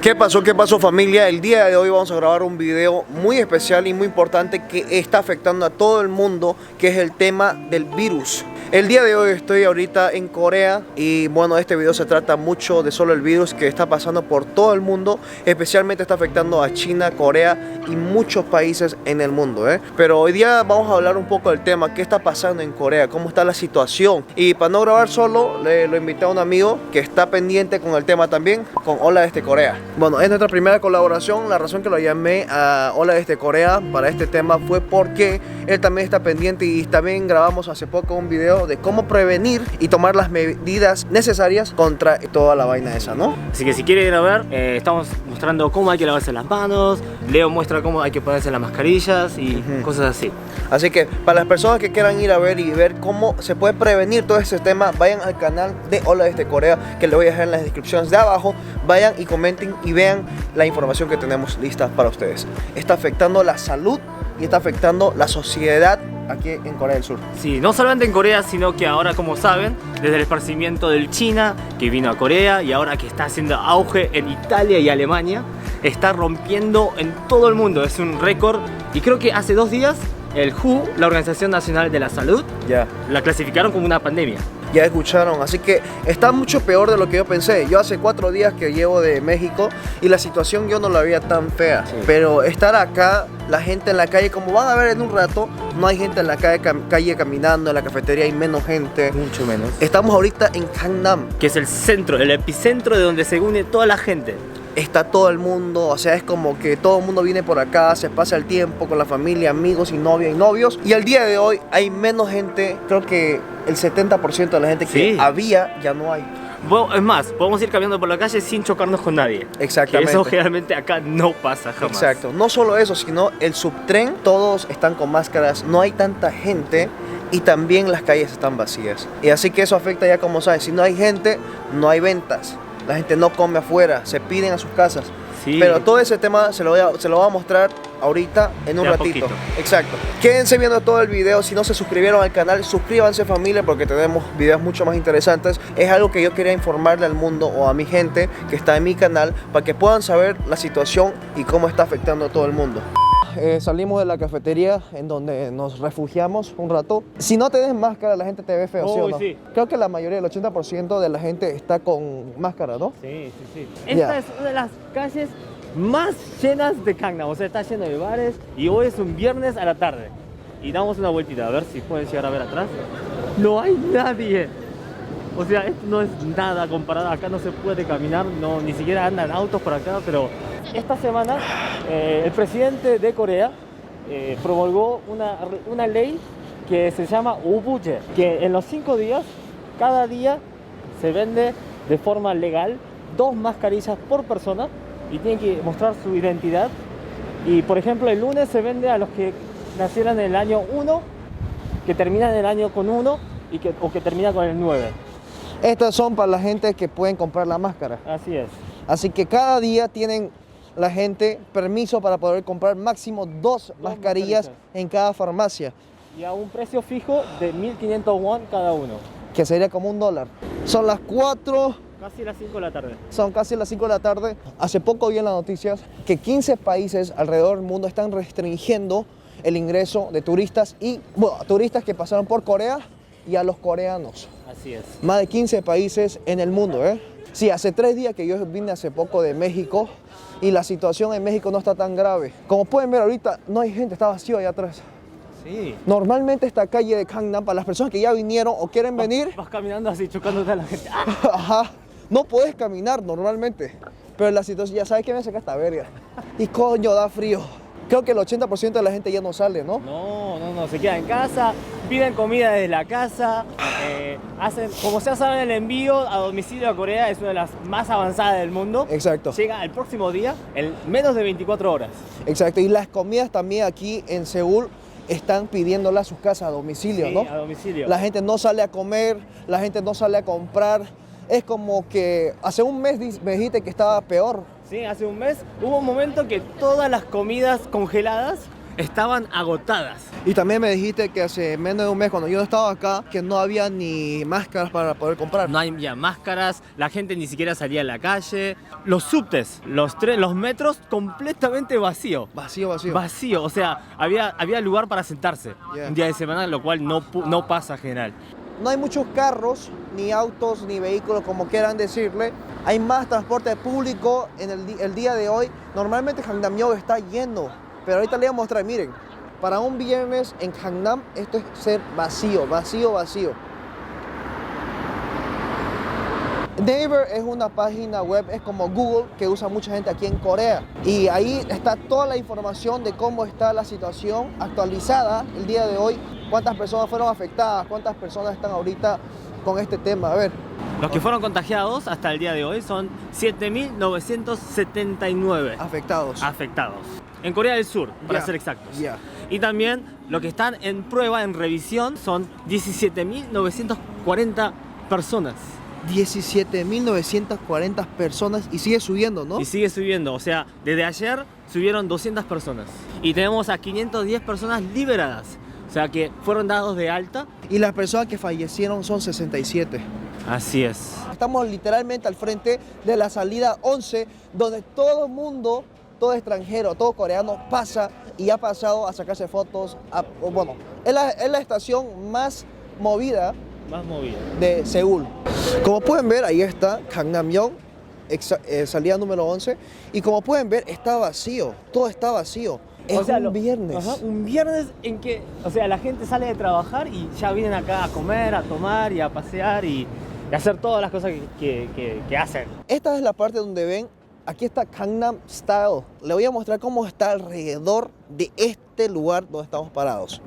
¿Qué pasó? ¿Qué pasó, familia? El día de hoy vamos a grabar un video muy especial y muy importante que está afectando a todo el mundo, que es el tema del virus. El día de hoy estoy ahorita en Corea y bueno, este video se trata mucho de solo el virus que está pasando por todo el mundo, especialmente está afectando a China, Corea y muchos países en el mundo, Pero hoy día vamos a hablar un poco del tema, qué está pasando en Corea, cómo está la situación. Y para no grabar solo, lo invité a un amigo que está pendiente con el tema también, con Hola desde Corea. Bueno, es nuestra primera colaboración. La razón que lo llamé a Hola desde Corea para este tema fue porque él también está pendiente y también grabamos hace poco un video de cómo prevenir y tomar las medidas necesarias contra toda la vaina esa, ¿no? Así que si quieren ir a ver, estamos mostrando cómo hay que lavarse las manos, Leo muestra cómo hay que ponerse las mascarillas y cosas así. Así que para las personas que quieran ir a ver y ver cómo se puede prevenir todo este tema, vayan al canal de Hola desde Corea, que les voy a dejar en las descripciones de abajo. Vayan y comenten y vean la información que tenemos lista para ustedes. Está afectando la salud y está afectando la sociedad aquí en Corea del Sur. Sí, no solamente en Corea, sino que ahora, como saben, desde el esparcimiento del China, que vino a Corea, y ahora que está haciendo auge en Italia y Alemania, está rompiendo en todo el mundo. Es un récord. Y creo que hace 2 días, el WHO, la Organización Nacional de la Salud, la clasificaron como una pandemia. Ya escucharon, así que está mucho peor de lo que yo pensé. Yo hace 4 días que llevo de México y la situación yo no la veía tan fea. Sí. Pero estar acá, la gente en la calle, como van a ver en un rato, no hay gente en la calle caminando, en la cafetería hay menos gente. Mucho menos. Estamos ahorita en Gangnam, que es el centro, el epicentro de donde se une toda la gente. Está todo el mundo, o sea, es como que todo el mundo viene por acá, se pasa el tiempo con la familia, amigos y novias y novios. Y al día de hoy hay menos gente, creo que el 70% de la gente que había ya no hay. Bueno, es más, podemos ir caminando por la calle sin chocarnos con nadie. Exactamente. Que eso generalmente acá no pasa jamás. Exacto. No solo eso, sino el subtren, todos están con máscaras, no hay tanta gente y también las calles están vacías. Y así que eso afecta ya, como sabes, si no hay gente, no hay ventas. La gente no come afuera, se piden a sus casas. Sí. Pero todo ese tema se lo voy a mostrar ahorita en un ratito. Exacto. Quédense viendo todo el video. Si no se suscribieron al canal, suscríbanse, familia, porque tenemos videos mucho más interesantes. Es algo que yo quería informarle al mundo o a mi gente que está en mi canal para que puedan saber la situación y cómo está afectando a todo el mundo. Salimos de la cafetería en donde nos refugiamos un rato. Si no te des máscara, la gente te ve feo, ¿sí o no? Sí. Creo que la mayoría, el 80% de la gente está con máscara, ¿no? Sí. Esta es una de las calles más llenas de Gangnam, o sea, está lleno de bares y hoy es un viernes a la tarde. Y damos una vueltita, a ver si pueden llegar a ver atrás. No hay nadie. O sea, esto no es nada comparado, acá no se puede caminar, no, ni siquiera andan autos por acá, pero esta semana el presidente de Corea promulgó una ley que se llama Ubuje, que en los 5 días, cada día se vende de forma legal 2 mascarillas por persona y tienen que mostrar su identidad. Y por ejemplo, el lunes se vende a los que nacieran en el año 1, que terminan el año con 1 o que terminan con el 9. Estas son para la gente que pueden comprar la máscara. Así es. Así que cada día tienen la gente permiso para poder comprar máximo 2 mascarillas en cada farmacia. Y a un precio fijo de 1.500 won cada uno. Que sería como $1. Son las 4. Casi las 5 de la tarde. Son casi las 5 de la tarde. Hace poco vi en las noticias que 15 países alrededor del mundo están restringiendo el ingreso de turistas y turistas que pasaron por Corea y a los coreanos. Así es. Más de 15 países en el mundo, Sí, hace 3 días que yo vine hace poco de México y la situación en México no está tan grave. Como pueden ver ahorita, no hay gente, está vacío allá atrás. Sí. Normalmente esta calle de Gangnam, para las personas que ya vinieron o quieren venir... Vas caminando así, chocándote a la gente. Ajá. No puedes caminar normalmente, pero la situación, ya sabes que me saca esta verga. Y coño, da frío. Creo que el 80% de la gente ya no sale, ¿no? No, se queda en casa, piden comida desde la casa, hacen, como ya saben, el envío a domicilio a Corea es una de las más avanzadas del mundo. Exacto. Llega el próximo día en menos de 24 horas. Exacto, y las comidas también aquí en Seúl están pidiéndolas a sus casas a domicilio, sí, ¿no? A domicilio. La gente no sale a comer, la gente no sale a comprar. Es como que hace un mes me dijiste que estaba peor. Sí, hace un mes hubo un momento que todas las comidas congeladas estaban agotadas. Y también me dijiste que hace menos de un mes, cuando yo no estaba acá, que no había ni máscaras para poder comprar. No hay ya máscaras, la gente ni siquiera salía a la calle. Los subtes, los metros completamente vacío. Vacío, vacío. Vacío, o sea, había lugar para sentarse un día de semana, lo cual no pasa general. No hay muchos carros, ni autos, ni vehículos, como quieran decirle. Hay más transporte público en el día de hoy. Normalmente Gangnam-yeok está lleno, pero ahorita les voy a mostrar, miren. Para un viernes en Gangnam, esto es ser vacío, vacío, vacío. Naver es una página web, es como Google, que usa mucha gente aquí en Corea. Y ahí está toda la información de cómo está la situación actualizada el día de hoy. Cuántas personas fueron afectadas, cuántas personas están ahorita con este tema. A ver. Los que fueron contagiados hasta el día de hoy son 7.979 Afectados. En Corea del Sur, para ser exactos. Y también lo que están en prueba, en revisión, son 17.940 personas. 17.940 personas y sigue subiendo, ¿no? Y sigue subiendo, o sea, desde ayer subieron 200 personas. Y tenemos a 510 personas liberadas, o sea que fueron dados de alta. Y las personas que fallecieron son 67. Así es. Estamos literalmente al frente de la salida 11, donde todo el mundo, todo extranjero, todo coreano pasa y ha pasado a sacarse fotos. Bueno, es la estación más movida de Seúl. Como pueden ver, ahí está Gangnam-yeok, salida número 11. Y como pueden ver, está vacío, todo está vacío. Es un viernes. Ajá, un viernes en que, o sea, la gente sale de trabajar y ya vienen acá a comer, a tomar y a pasear y hacer todas las cosas que hacen. Esta es la parte donde ven, aquí está Gangnam Style. Le voy a mostrar cómo está alrededor de este lugar donde estamos parados.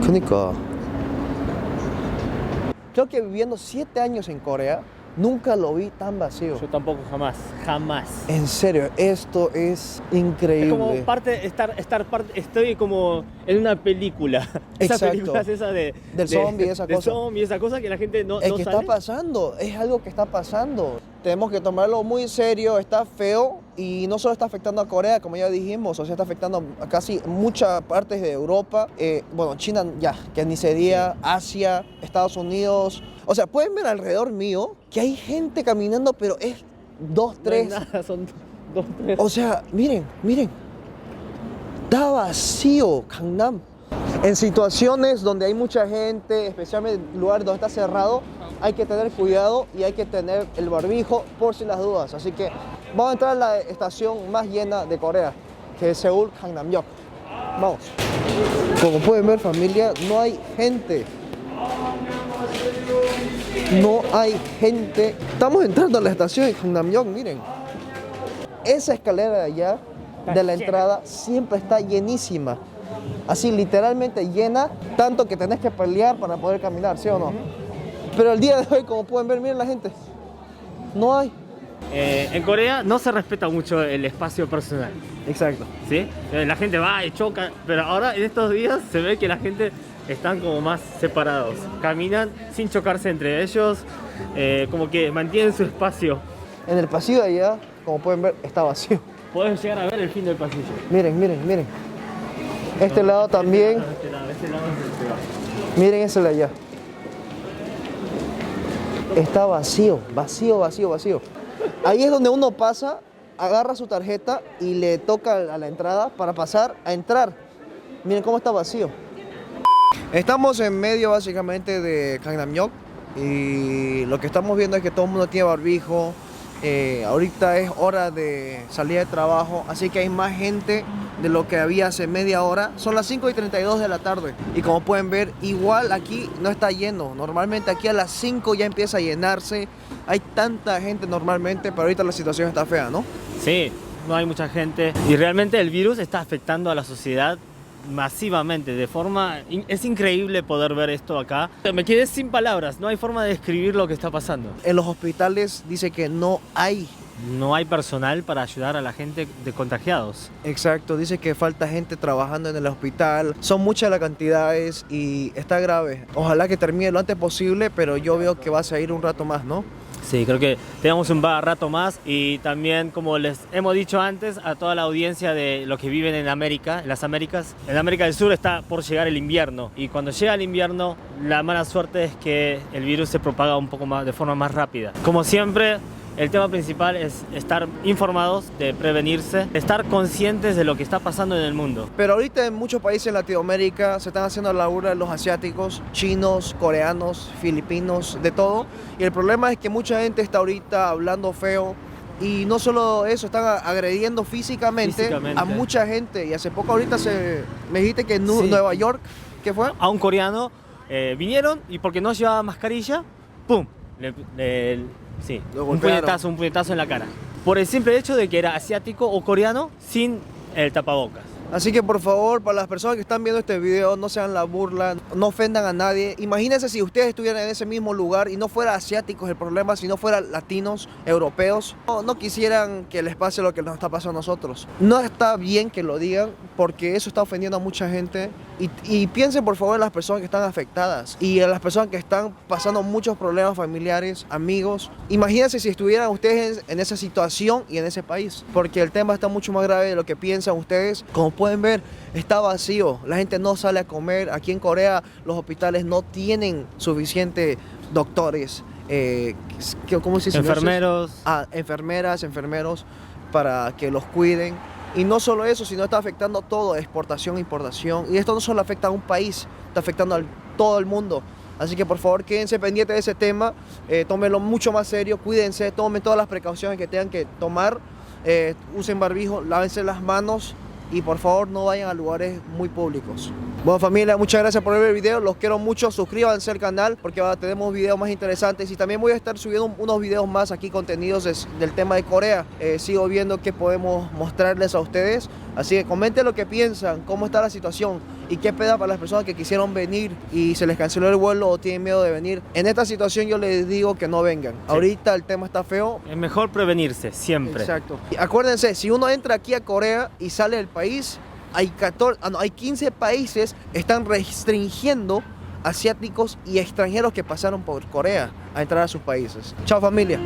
그러니까. Creo que viviendo 7 años en Corea, nunca lo vi tan vacío. Yo tampoco, jamás. En serio, esto es increíble. Es como estoy como en una película. Esa película es esa del zombie, esa cosa. Zombie, esa cosa que la gente no es que sale. está pasando, es algo que está pasando. Tenemos que tomarlo muy en serio, está feo y no solo está afectando a Corea, como ya dijimos, o sea, está afectando a casi muchas partes de Europa. Bueno, China ya, que ni se diga, Asia, Estados Unidos. O sea, pueden ver alrededor mío que hay gente caminando, pero es 2, 3. No hay nada, son 2, 3. O sea, miren. Está vacío Gangnam. En situaciones donde hay mucha gente, especialmente en lugares donde está cerrado, hay que tener cuidado y hay que tener el barbijo por si las dudas. Así que vamos a entrar a la estación más llena de Corea, que es Seúl Gangnam-yeok. Vamos. Como pueden ver, familia, no hay gente. No hay gente. Estamos entrando a la estación de Gangnam-yeok, miren. Esa escalera de allá, de la entrada, siempre está llenísima. Así, literalmente llena, tanto que tenés que pelear para poder caminar, ¿sí o no? Pero el día de hoy, como pueden ver, miren la gente. No hay. En Corea no se respeta mucho el espacio personal. Exacto. ¿Sí? La gente va y choca, pero ahora en estos días se ve que la gente están como más separados. Caminan sin chocarse entre ellos, como que mantienen su espacio. En el pasillo de allá, como pueden ver, está vacío. Puedes llegar a ver el fin del pasillo. Miren. Este lado también. Este lado es el que va. Miren ese de allá. Está vacío. Ahí es donde uno pasa, agarra su tarjeta y le toca a la entrada para pasar a entrar. Miren cómo está vacío. Estamos en medio básicamente de Gangnam-yeok y lo que estamos viendo es que todo el mundo tiene barbijo. Ahorita es hora de salir de trabajo, así que hay más gente de lo que había hace media hora. Son las 5:32 de la tarde y como pueden ver, igual aquí no está lleno. Normalmente aquí a las 5 ya empieza a llenarse. Hay tanta gente normalmente, pero ahorita la situación está fea, ¿no? Sí, no hay mucha gente y realmente el virus está afectando a la sociedad masivamente, de forma... Es increíble poder ver esto acá. Me quedé sin palabras, no hay forma de describir lo que está pasando. En los hospitales dice que no hay personal para ayudar a la gente de contagiados. Exacto, dice que falta gente trabajando en el hospital. Son muchas las cantidades y está grave. Ojalá que termine lo antes posible, pero yo veo que va a seguir un rato más, ¿no? Sí, creo que tenemos un rato más y también, como les hemos dicho antes, a toda la audiencia de los que viven en América, en las Américas, en América del Sur está por llegar el invierno y cuando llega el invierno la mala suerte es que el virus se propaga un poco más, de forma más rápida. Como siempre, el tema principal es estar informados, de prevenirse, estar conscientes de lo que está pasando en el mundo. Pero ahorita en muchos países en Latinoamérica se están haciendo la burla de los asiáticos, chinos, coreanos, filipinos, de todo. Y el problema es que mucha gente está ahorita hablando feo. Y no solo eso, están agrediendo físicamente a mucha gente. Y hace poco ahorita me dijiste que en Nueva York, ¿qué fue? A un coreano vinieron y porque no llevaba mascarilla, ¡pum! Sí, un puñetazo en la cara. Por el simple hecho de que era asiático o coreano sin el tapabocas. Así que por favor, para las personas que están viendo este video, no sean la burla, no ofendan a nadie. Imagínense si ustedes estuvieran en ese mismo lugar y no fuera asiáticos el problema, si no fueran latinos, europeos, no quisieran que les pase lo que nos está pasando a nosotros. No está bien que lo digan porque eso está ofendiendo a mucha gente. Y piensen por favor en las personas que están afectadas y en las personas que están pasando muchos problemas familiares, amigos. Imagínense si estuvieran ustedes en esa situación y en ese país, porque el tema está mucho más grave de lo que piensan ustedes. Como pueden ver, está vacío, la gente no sale a comer. Aquí en Corea los hospitales no tienen suficientes doctores, ¿cómo se dice? Enfermeros. Enfermeras, enfermeros para que los cuiden. Y no solo eso, sino está afectando todo, exportación, importación. Y esto no solo afecta a un país, está afectando a todo el mundo. Así que por favor quédense pendientes de ese tema, tómenlo mucho más serio, cuídense, tomen todas las precauciones que tengan que tomar, usen barbijo, lávense las manos y por favor no vayan a lugares muy públicos. Bueno familia, muchas gracias por ver el video, los quiero mucho, suscríbanse al canal porque ahora tenemos videos más interesantes y también voy a estar subiendo unos videos más aquí, contenidos del tema de Corea. Sigo viendo qué podemos mostrarles a ustedes, así que comenten lo que piensan, cómo está la situación y qué peda para las personas que quisieron venir y se les canceló el vuelo o tienen miedo de venir. En esta situación yo les digo que no vengan, ahorita el tema está feo. Es mejor prevenirse, siempre. Exacto. Y acuérdense, si uno entra aquí a Corea y sale del país, hay 15 países están restringiendo asiáticos y extranjeros que pasaron por Corea a entrar a sus países. Chao familia.